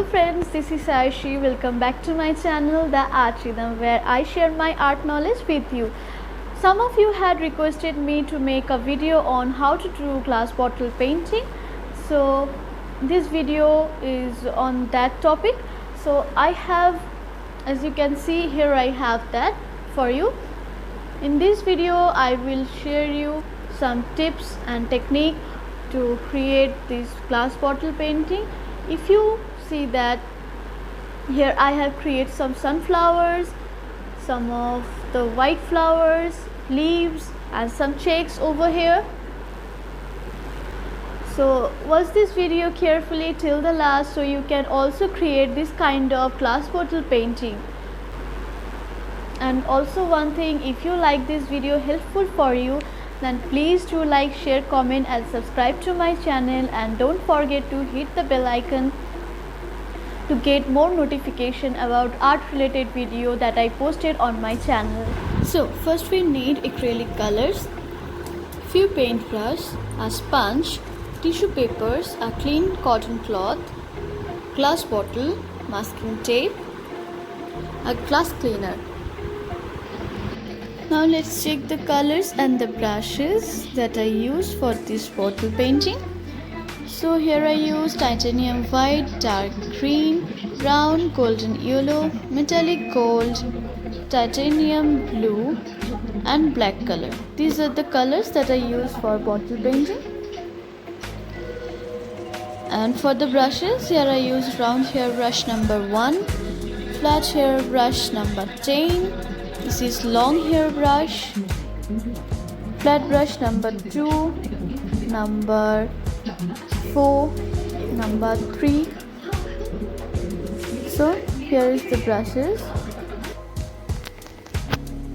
Hello friends, this is Aishi. Welcome back to my channel The Art Rhythm, where I share my art knowledge with you. Some of you had requested me to make a video on how to do glass bottle painting. So this video is on that topic. So I have, as you can see here, I have that for you. In this video I will share you some tips and technique to create this glass bottle painting. If you see that here I have created some sunflowers, some of the white flowers, leaves and some checks over here. So watch this video carefully till the last so you can also create this kind of glass bottle painting. And also one thing, if you like this video helpful for you, then please do like, share, comment and subscribe to my channel, and don't forget to hit the bell icon to get more notification about art related video that I posted on my channel. So first we need acrylic colors, few paintbrush, a sponge, tissue papers, a clean cotton cloth, glass bottle, masking tape, a glass cleaner. Now let's check the colors and the brushes that I used for this bottle painting. So here I use titanium white, dark green, brown, golden yellow, metallic gold, titanium blue and black color. These are the colors that I use for bottle painting. And for the brushes, here I use round hair brush number 1, flat hair brush number 10. This is long hair brush, flat brush number 2, number 4, number 3. So here is the brushes.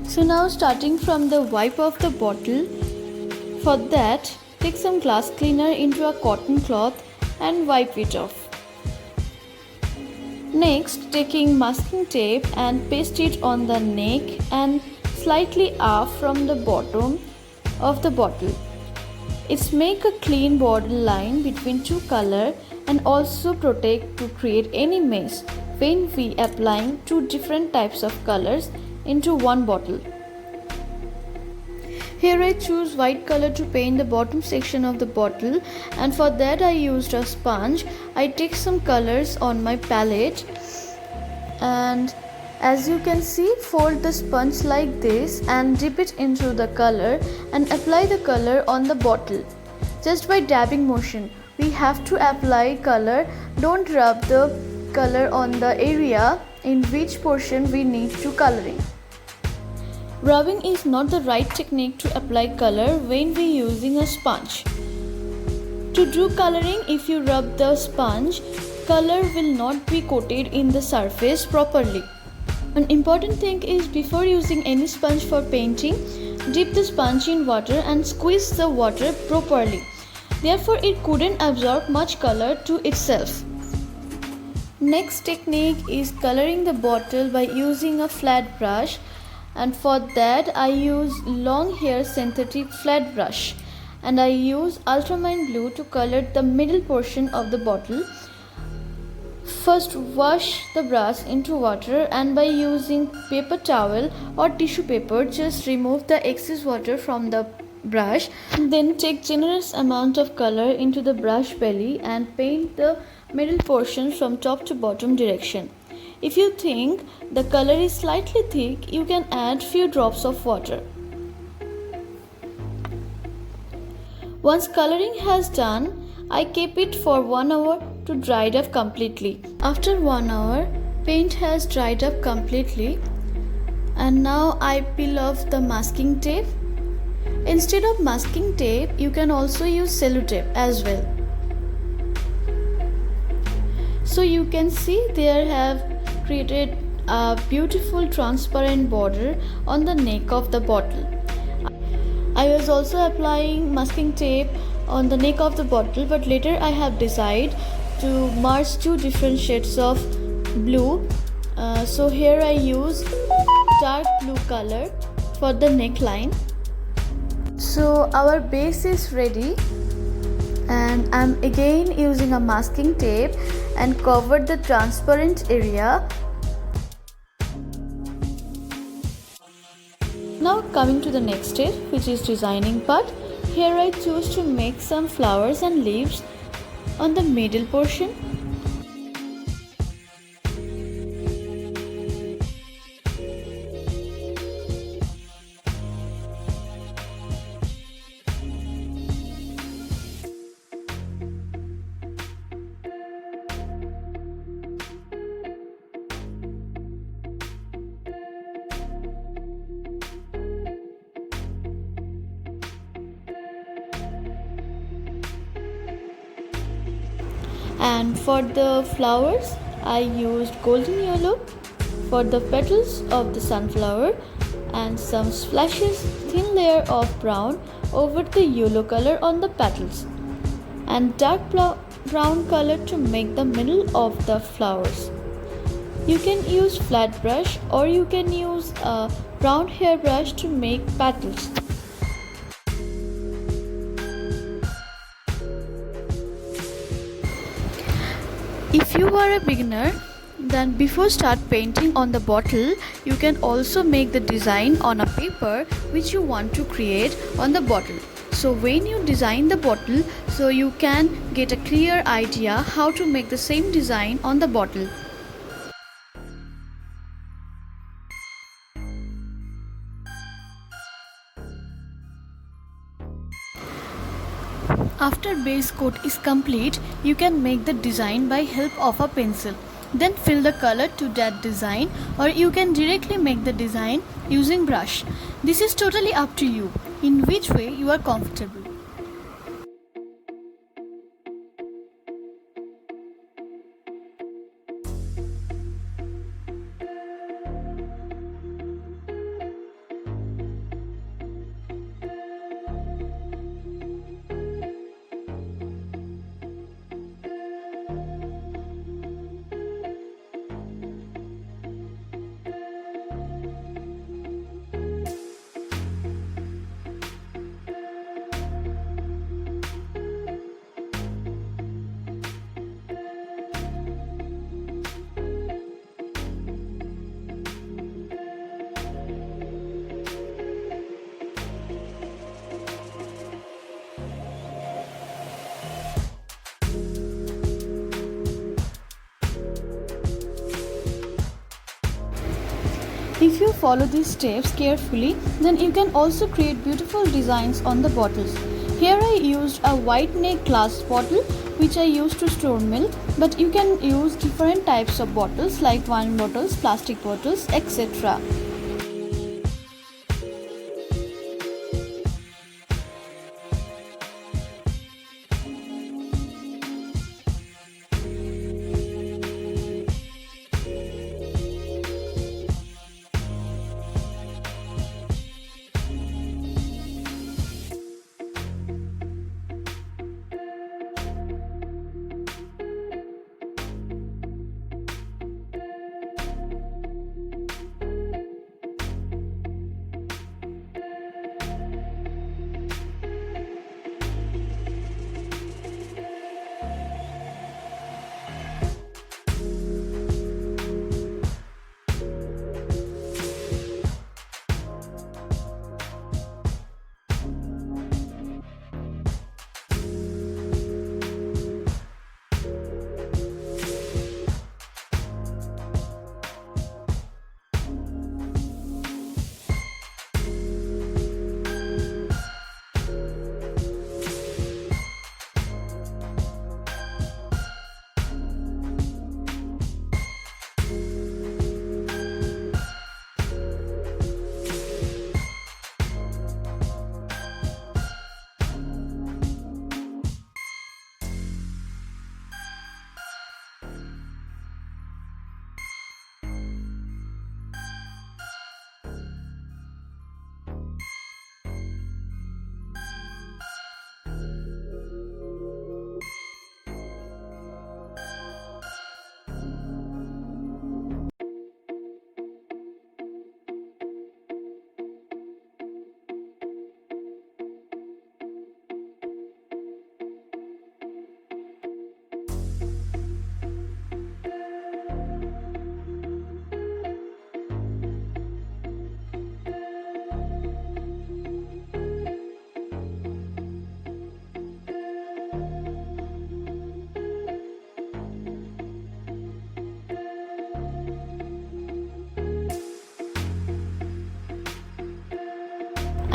So now starting from the wipe of the bottle, for that take some glass cleaner into a cotton cloth and wipe it off. Next, taking masking tape and paste it on the neck and slightly up from the bottom of the bottle. It's make a clean border line between two colors and also protect to create any mess when we applying two different types of colors into one bottle. Here I choose white color to paint the bottom section of the bottle, and for that I used a sponge. I take some colors on my palette and as you can see, fold the sponge like this and dip it into the color and apply the color on the bottle. Just by dabbing motion, we have to apply color. Don't rub the color on the area in which portion we need to coloring. Rubbing is not the right technique to apply color when we using a sponge. To do coloring, if you rub the sponge, color will not be coated in the surface properly. An important thing is, before using any sponge for painting, dip the sponge in water and squeeze the water properly. Therefore, it couldn't absorb much color to itself. Next technique is coloring the bottle by using a flat brush, and for that I use long hair synthetic flat brush, and I use ultramarine blue to color the middle portion of the bottle. First wash the brush into water, and by using paper towel or tissue paper just remove the excess water from the brush. Then take generous amount of color into the brush belly and paint the middle portion from top to bottom direction. If you think the color is slightly thick, you can add few drops of water. Once coloring has done, I keep it for 1 hour to dry up completely. After 1 hour, paint has dried up completely, and now I peel off the masking tape. Instead of masking tape, you can also use sellotape as well. So you can see there have created a beautiful transparent border on the neck of the bottle. I was also applying masking tape on the neck of the bottle, but later I have decided to merge two different shades of blue. So here I use dark blue color for the neckline. So our base is ready. And I'm again using a masking tape and covered the transparent area. Now coming to the next step, which is designing part. Here I choose to make some flowers and leaves on the middle portion. And for the flowers, I used golden yellow for the petals of the sunflower and some splashes thin layer of brown over the yellow color on the petals and dark brown color to make the middle of the flowers. You can use flat brush or you can use a round hairbrush to make petals. If you are a beginner, then before start painting on the bottle, you can also make the design on a paper which you want to create on the bottle. So when you design the bottle, so you can get a clear idea how to make the same design on the bottle. After base coat is complete, you can make the design by help of a pencil. Then fill the color to that design, or you can directly make the design using brush. This is totally up to you, in which way you are comfortable. If you follow these steps carefully, then you can also create beautiful designs on the bottles. Here I used a white neck glass bottle which I used to store milk, but you can use different types of bottles like wine bottles, plastic bottles, etc.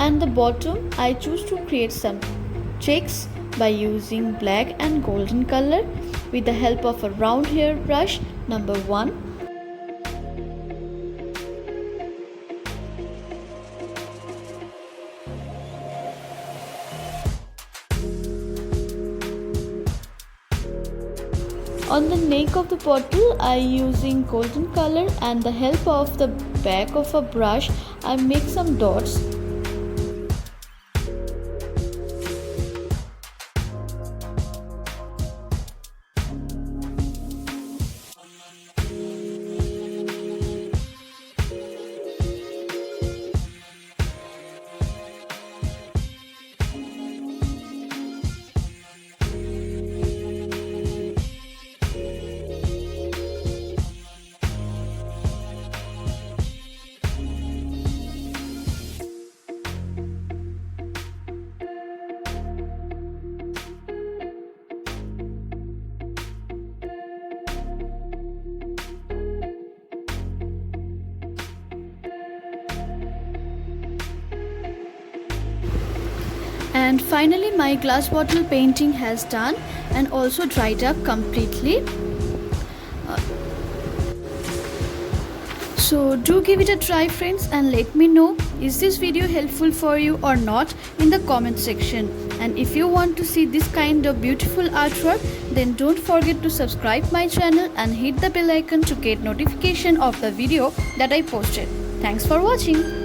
And the bottom, I choose to create some checks by using black and golden color with the help of a round hair brush number 1. On the neck of the bottle, I using golden color and the help of the back of a brush, I make some dots. And finally my glass bottle painting has done and also dried up completely. So do give it a try friends, and let me know is this video helpful for you or not in the comment section. And if you want to see this kind of beautiful artwork, then don't forget to subscribe my channel and hit the bell icon to get notification of the video that I posted. Thanks for watching.